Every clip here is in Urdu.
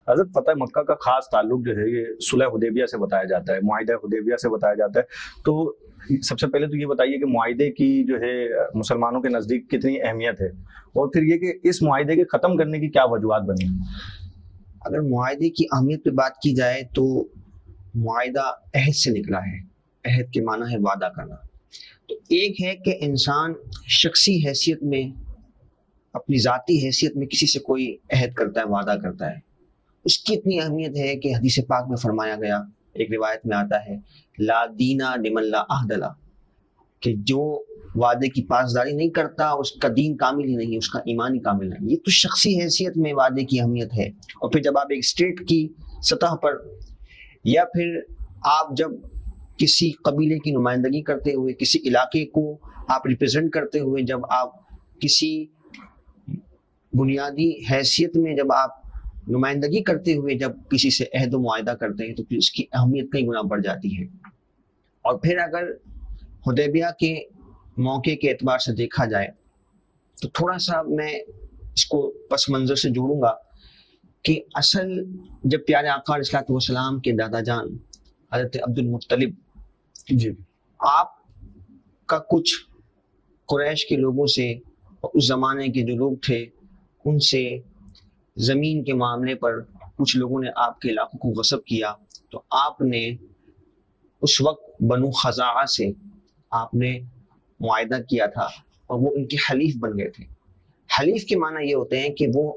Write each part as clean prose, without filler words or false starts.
حضرت فتح مکہ کا خاص تعلق جو ہے یہ صلح حدیبیہ سے بتایا جاتا ہے، معاہدہ حدیبیہ سے بتایا جاتا ہے. تو سب سے پہلے تو یہ بتائیے کہ معاہدے کی جو ہے مسلمانوں کے نزدیک کتنی اہمیت ہے، اور پھر یہ کہ اس معاہدے کے ختم کرنے کی کیا وجوہات بنی؟ اگر معاہدے کی اہمیت پہ بات کی جائے تو معاہدہ عہد سے نکلا ہے. عہد کے معنی ہے وعدہ کرنا. تو ایک ہے کہ انسان شخصی حیثیت میں، اپنی ذاتی حیثیت میں کسی سے کوئی عہد کرتا ہے، وعدہ کرتا ہے. اس کی اتنی اہمیت ہے کہ حدیث پاک میں فرمایا گیا، ایک روایت میں آتا ہے، لا دینا لمن لا عہد لا، کہ جو وعدے کی پاسداری نہیں کرتا اس کا دین کامل ہی نہیں، اس کا ایمان ہی کامل نہیں. یہ تو شخصی حیثیت میں وعدے کی اہمیت ہے. اور پھر جب آپ ایک اسٹیٹ کی سطح پر، یا پھر آپ جب کسی قبیلے کی نمائندگی کرتے ہوئے، کسی علاقے کو آپ ریپرزینٹ کرتے ہوئے، جب آپ کسی بنیادی حیثیت میں، جب آپ نمائندگی کرتے ہوئے جب کسی سے عہد و معاہدہ کرتے ہیں، تو پھر اس کی اہمیت کئی گنا بڑھ جاتی ہے. اور پھر اگر حدیبیہ کے موقع کے اعتبار سے دیکھا جائے تو تھوڑا سا میں اس کو پس منظر سے جوڑوں گا کہ اصل جب پیارے آقا علیہ الصلوۃ والسلام کے دادا جان حضرت عبد المطلب، جی، آپ کا کچھ قریش کے لوگوں سے اور اس زمانے کے جو لوگ تھے ان سے زمین کے معاملے پر کچھ لوگوں نے آپ کے علاقوں کو غصب کیا، تو آپ نے اس وقت بنو خزاعہ سے آپ نے معاہدہ کیا تھا، اور وہ ان کے حلیف بن گئے تھے. حلیف کے معنی یہ ہوتے ہیں کہ وہ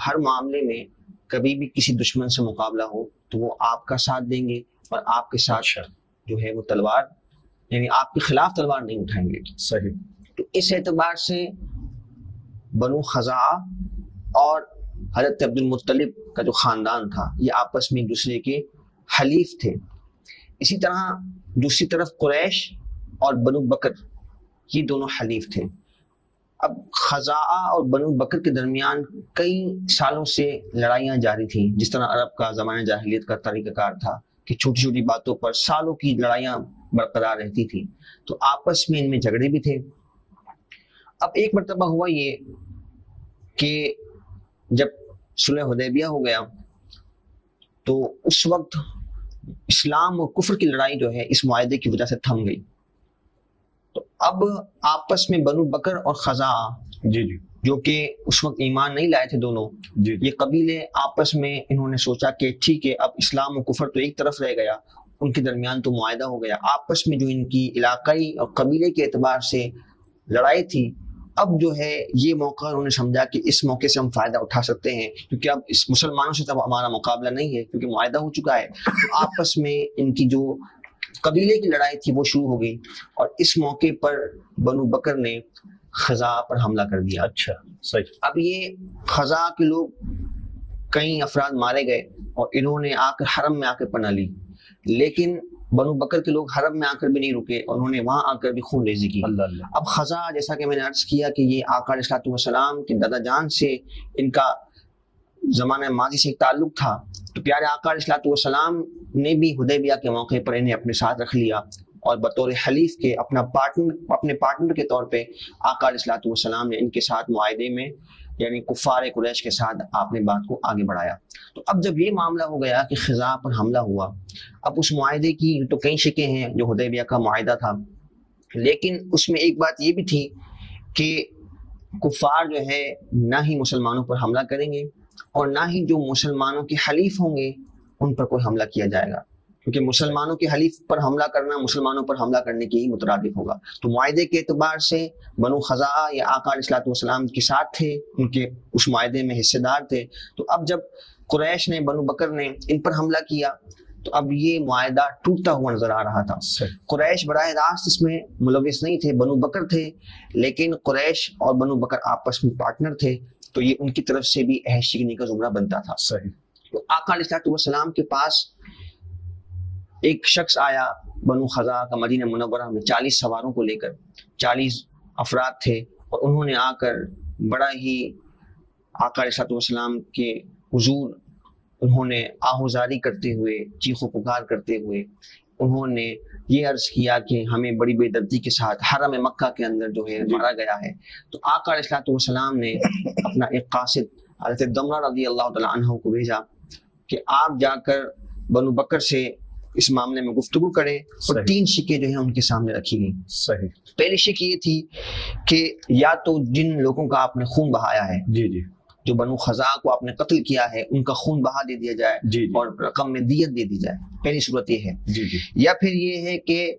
ہر معاملے میں کبھی بھی کسی دشمن سے مقابلہ ہو تو وہ آپ کا ساتھ دیں گے، اور آپ کے ساتھ جو ہے وہ تلوار، یعنی آپ کے خلاف تلوار نہیں اٹھائیں گے. صحیح. تو اس اعتبار سے بنو خزاعہ اور حضرت عبد المطلب کا جو خاندان تھا یہ آپس میں ایک دوسرے کے حلیف تھے. اسی طرح دوسری طرف قریش اور بنو بکر یہ دونوں حلیف تھے. اب خزاعہ اور بنو بکر کے درمیان کئی سالوں سے لڑائیاں جاری تھیں، جس طرح عرب کا زمانہ جاہلیت کا طریقہ کار تھا کہ چھوٹی چھوٹی باتوں پر سالوں کی لڑائیاں برقرار رہتی تھیں. تو آپس میں ان میں جھگڑے بھی تھے. اب ایک مرتبہ ہوا یہ کہ جب صلح حدیبیہ ہو گیا تو اس وقت اسلام اور کفر کی لڑائی جو ہے اس معاہدے کی وجہ سے تھم گئی. تو اب آپس میں بنو بکر اور خزاعہ، جی جی، جو کہ اس وقت ایمان نہیں لائے تھے دونوں، جی، یہ قبیلے آپس میں انہوں نے سوچا کہ ٹھیک ہے اب اسلام و کفر تو ایک طرف رہ گیا، ان کے درمیان تو معاہدہ ہو گیا. آپس میں جو ان کی علاقائی اور قبیلے کے اعتبار سے لڑائی تھی، اب جو ہے یہ موقع انہوں نے سمجھا کہ اس موقع سے ہم فائدہ اٹھا سکتے ہیں، کیونکہ اب اس مسلمانوں سے تب ہمارا مقابلہ نہیں ہے کیونکہ معاہدہ ہو چکا ہے. تو آپس میں ان کی جو قبیلے کی لڑائی تھی وہ شروع ہو گئی، اور اس موقع پر بنو بکر نے خزاعہ پر حملہ کر دیا. اچھا، صحیح. اب یہ خزاعہ کے لوگ کئی افراد مارے گئے اور انہوں نے آ کر حرم میں آ کر پناہ لی، لیکن بنو بکر کے لوگ حرم میں آ کر بھی نہیں رکے اور انہوں نے وہاں آ کر بھی خون ریزی کی. اللہ اللہ. اب خزاعہ، جیسا کہ میں نے عرض کیا کہ یہ آقا علیہ الصلوۃ والسلام کے دادا جان سے ان کا زمانہ ماضی سے ایک تعلق تھا، تو پیارے آقا علیہ الصلوۃ والسلام نے بھی حدیبیہ کے موقع پر انہیں اپنے ساتھ رکھ لیا، اور بطور حلیف کے اپنے پارٹنر کے طور پہ آقا علیہ الصلوۃ والسلام نے ان کے ساتھ معاہدے میں، یعنی کفار قریش کے ساتھ آپ نے بات کو آگے بڑھایا. تو اب جب یہ معاملہ ہو گیا کہ خزاعہ پر حملہ ہوا، اب اس معاہدے کی تو کئی شکیں ہیں جو حدیبیہ کا معاہدہ تھا، لیکن اس میں ایک بات یہ بھی تھی کہ کفار جو ہے نہ ہی مسلمانوں پر حملہ کریں گے اور نہ ہی جو مسلمانوں کے حلیف ہوں گے ان پر کوئی حملہ کیا جائے گا، کیونکہ مسلمانوں کے حلیف پر حملہ کرنا مسلمانوں پر حملہ کرنے کے ہی مترادف ہوگا. تو معاہدے کے اعتبار سے بنو خزاعہ یا آقا علیہ الصلوۃ والسلام کے ساتھ تھے، ان کے اس معاہدے میں حصے دار تھے. تو اب جب قریش نے، بنو بکر نے ان پر حملہ کیا تو اب یہ معاہدہ ٹوٹتا ہوا نظر آ رہا تھا. قریش براہ راست اس میں ملوث نہیں تھے، بنو بکر تھے، لیکن قریش اور بنو بکر آپس میں پارٹنر تھے، تو یہ ان کی طرف سے بھی عہد شکنی کا زمرہ بنتا تھا. صحیح. تو آقا علیہ الصلوۃ والسلام کے پاس ایک شخص آیا بنو خزاعہ کا مدینہ منورہ میں 40 سواروں کو لے کر، 40 افراد تھے، اور انہوں نے آ کر بڑا ہی آقا علیہ الصلوۃ والسلام کے حضور انہوں نے آہوزاری کرتے ہوئے، چیخ و پکار کرتے ہوئے انہوں نے یہ عرض کیا کہ ہمیں بڑی بے دردی کے ساتھ حرم مکہ کے اندر جو ہے مارا گیا ہے. تو آقا علیہ الصلوۃ والسلام نے اپنا ایک قاصد حضرت دمرہ رضی اللہ تعالیٰ عنہ کو بھیجا، کہ آپ جا کر بنو بکر سے اس معاملے میں گفتگو کریں، اور 3 شکیں جو ہیں ان کے سامنے رکھی گئیں۔ صحیح۔ پہلی شک یہ تھی کہ یا تو جن لوگوں کا آپ نے خون بہایا ہے، جی جی جو بنو خزاع کو آپ نے قتل کیا ہے، ان کا خون بہا دے دیا جائے جی جی اور رقم میں دیت دے دی جائے، پہلی صورت یہ ہے۔ جی جی یا پھر یہ ہے کہ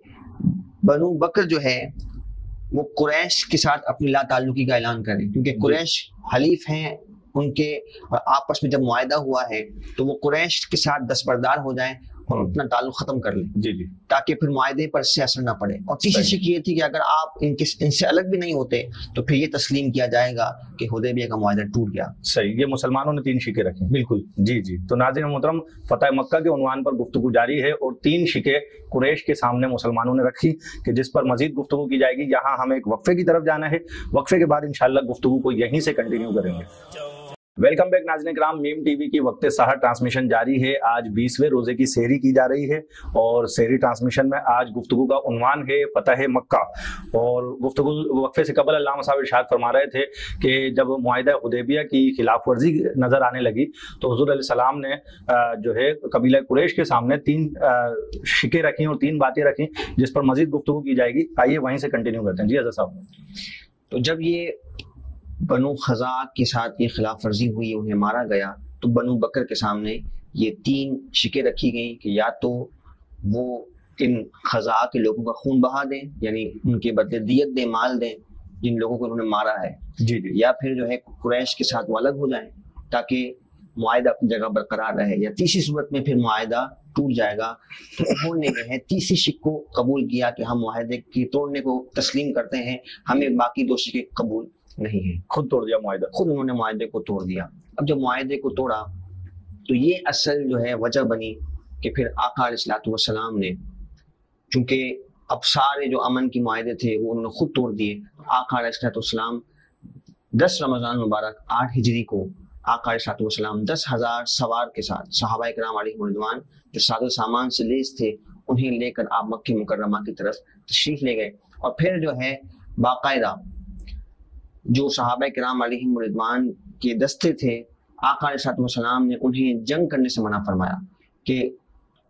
بنو بکر جو ہے وہ قریش کے ساتھ اپنی لا تعلقی کا اعلان کریں، کیونکہ قریش حلیف ہیں ان کے، آپس میں جب معاہدہ ہوا ہے تو وہ قریش کے ساتھ دستبردار ہو جائیں اور اپنا تعلق ختم کر لیں، جی جی تاکہ پھر معاہدے پر اس سے اثر نہ پڑے۔ اور تیسری صحیح۔ شک یہ تھی کہ اگر آپ ان سے الگ بھی نہیں ہوتے تو پھر یہ تسلیم کیا جائے گا کہ حدیبیہ کا معاہدہ ٹوٹ گیا۔ صحیح، یہ مسلمانوں نے 3 شکیں رکھی۔ بالکل۔ جی جی، تو ناظرین محترم، فتح مکہ کے عنوان پر گفتگو جاری ہے اور 3 شکیں قریش کے سامنے مسلمانوں نے رکھی کہ جس پر مزید گفتگو کی جائے گی۔ یہاں ہمیں ایک وقفے کی طرف جانا ہے، وقفے کے بعد انشاءاللہ گفتگو کو یہیں سے کنٹینیو کریں گے۔ ویلکم بیک ناظرین کرام، میم ٹی وی کی وقت سحر ٹرانسمیشن جاری ہے۔ آج 20ویں روزے کی سحری کی جا رہی ہے اور سحری ٹرانسمیشن میں آج گفتگو کا عنوان ہے فتح مکہ۔ اور گفتگو وقفے سے قبل علامہ صاحب ارشاد فرما رہے تھے کہ جب معاہدہ حدیبیہ کی خلاف ورزی نظر آنے لگی تو حضور علیہ السلام نے جو ہے قبیلہ قریش کے سامنے 3 شکیں رکھیں اور 3 باتیں رکھیں جس پر مزید گفتگو کی جائے گی۔ آئیے وہیں سے کنٹینیو کرتے ہیں۔ جی حضرت صاحب۔ تو جب یہ بنو خزاع کے ساتھ یہ خلاف ورزی ہوئی، انہیں مارا گیا، تو بنو بکر کے سامنے یہ 3 شکیں رکھی گئیں کہ یا تو وہ ان خزاع کے لوگوں کا خون بہا دیں، یعنی ان کے بدلے دیت دیں، مال دیں جن لوگوں کو انہوں نے مارا ہے، جی جی، یا پھر جو ہے قریش کے ساتھ وہ الگ ہو جائیں تاکہ معاہدہ اپنی جگہ برقرار رہے، یا تیسری صورت میں پھر معاہدہ ٹوٹ جائے گا۔ تو انہوں نے جو ہے تیسری شک کو قبول کیا کہ ہم معاہدے کی توڑنے کو تسلیم کرتے ہیں، ہمیں باقی 2 شکیں قبول نہیں ہیں۔ خود توڑ دیا معاہدہ۔ خود انہوں نے معاہدے کو توڑ دیا۔ اب جب معاہدے کو توڑا تو یہ اصل جو ہے وجہ بنی کہ پھر آقا علیہ السلام نے، چونکہ اب سارے جو امن کے معاہدے تھے وہ انہوں نے خود توڑ دیے، آقا علیہ السلام 10 رمضان مبارک 8 ہجری کو آقا علیہ السلام 10,000 سوار کے ساتھ صحابہ کرام علیہم رضوان جو ساز و سامان سے لیس تھے انہیں لے کر آپ مکہ مکرمہ کی طرف تشریف لے گئے، اور پھر جو ہے باقاعدہ جو صحابہ کرام علیہم رضوان کے دستے تھے، آقا علیہ السلام نے انہیں جنگ کرنے سے منع فرمایا کہ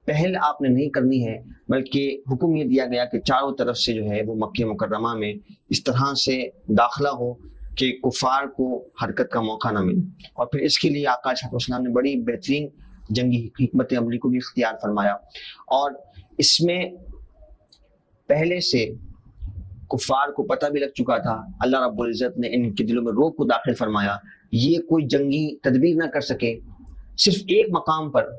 پہل آپ نے نہیں کرنی ہے، بلکہ حکم یہ دیا گیا کہ چاروں طرف سے جو ہے وہ مکہ مکرمہ میں اس طرح سے داخلہ ہو کہ کفار کو حرکت کا موقع نہ ملے۔ اور پھر اس کے لیے آقا علیہ السلام نے بڑی بہترین جنگی حکمت عملی کو بھی اختیار فرمایا، اور اس میں پہلے سے کفار کو پتہ بھی لگ چکا تھا، اللہ رب العزت نے ان کے دلوں میں روب کو داخل فرمایا، یہ کوئی جنگی تدبیر نہ کر سکے۔ صرف ایک مقام پر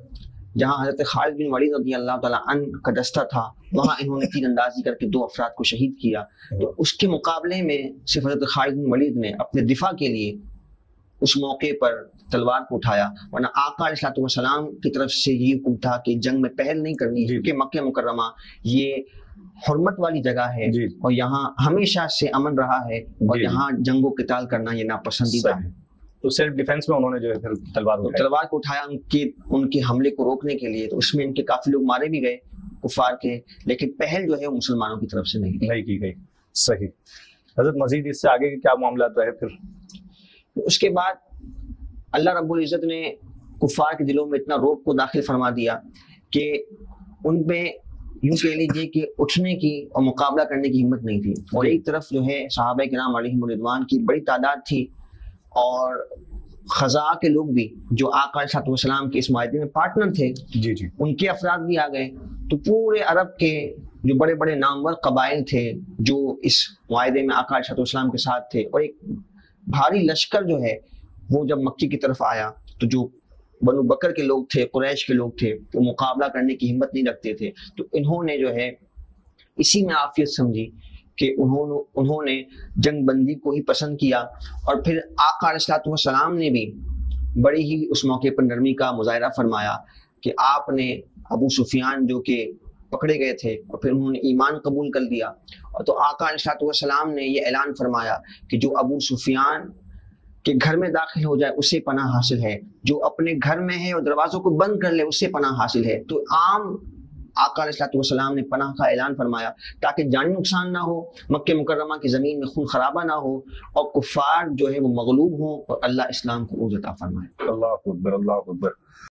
جہاں حضرت خالد بن ولید رضی اللہ تعالیٰ عنہ کا دستہ تھا، وہاں انہوں نے تیر اندازی کر کے 2 افراد کو شہید کیا، تو اس کے مقابلے میں صرف حضرت خالد بن ولید نے اپنے دفاع کے لیے اس موقع پر تلوار کو اٹھایا، ورنہ آقا علیہ السلام کی طرف سے یہ حکم تھا کہ جنگ میں پہل نہیں کرنی، کیونکہ مکہ مکرمہ یہ حرمت والی جگہ ہے اور یہاں ہمیشہ سے امن رہا ہے، اور یہاں جنگ و قتال کرنا یہ ناپسندیدہ ہے۔ تو سیلف ڈیفense میں انہوں نے جو ہے پھر تلوار کو اٹھایا ان کے حملے کو روکنے کے لیے، تو اس میں ان کے کافی لوگ مارے بھی گئے کفار کے، لیکن پہل جو ہے وہ مسلمانوں کی طرف سے نہیں کی گئی۔ صحیح حضرت، مزید اس سے آگے کے کیا معاملات رہے پھر؟ اس کے بعد اللہ رب العزت نے کفار کے دلوں میں اتنا روب کو داخل فرما دیا کہ ان میں یوں کہہ لیجیے کہ اٹھنے کی اور مقابلہ کرنے کی ہمت نہیں تھی، اور ایک طرف جو ہے صحابہ کرام علیہم رضوان کی بڑی تعداد تھی، اور خزاع کے لوگ بھی جو آقا علیہ السلام کے اس معاہدے میں پارٹنر تھے، جی جی، ان کے افراد بھی آ گئے۔ تو پورے عرب کے جو بڑے بڑے نامور قبائل تھے جو اس معاہدے میں آقا علیہ السلام کے ساتھ تھے، اور ایک بھاری لشکر جو ہے وہ جب مکے کی طرف آیا تو جو بنو بکر کے لوگ تھے، قریش کے لوگ تھے، وہ مقابلہ کرنے کی ہمت نہیں رکھتے تھے، تو انہوں نے جو ہے اسی میں عافیت سمجھی کہ انہوں نے جنگ بندی کو ہی پسند کیا، اور پھر آقا علیہ السلام نے بھی بڑی ہی اس موقع پر نرمی کا مظاہرہ فرمایا کہ آپ نے ابو سفیان جو کہ پکڑے گئے تھے اور پھر انہوں نے ایمان قبول کر لیا، اور تو آقا علیہ السلام نے یہ اعلان فرمایا کہ جو ابو سفیان کہ گھر میں داخل ہو جائے اسے پناہ حاصل ہے، جو اپنے گھر میں ہے اور دروازوں کو بند کر لے اسے پناہ حاصل ہے۔ تو عام آقا علیہ السلام نے پناہ کا اعلان فرمایا تاکہ جانی نقصان نہ ہو، مکہ مکرمہ کی زمین میں خون خرابہ نہ ہو، اور کفار جو ہے وہ مغلوب ہوں اور اللہ اسلام کو عزت عطا فرمائے۔ اللہ اکبر، اللہ اکبر۔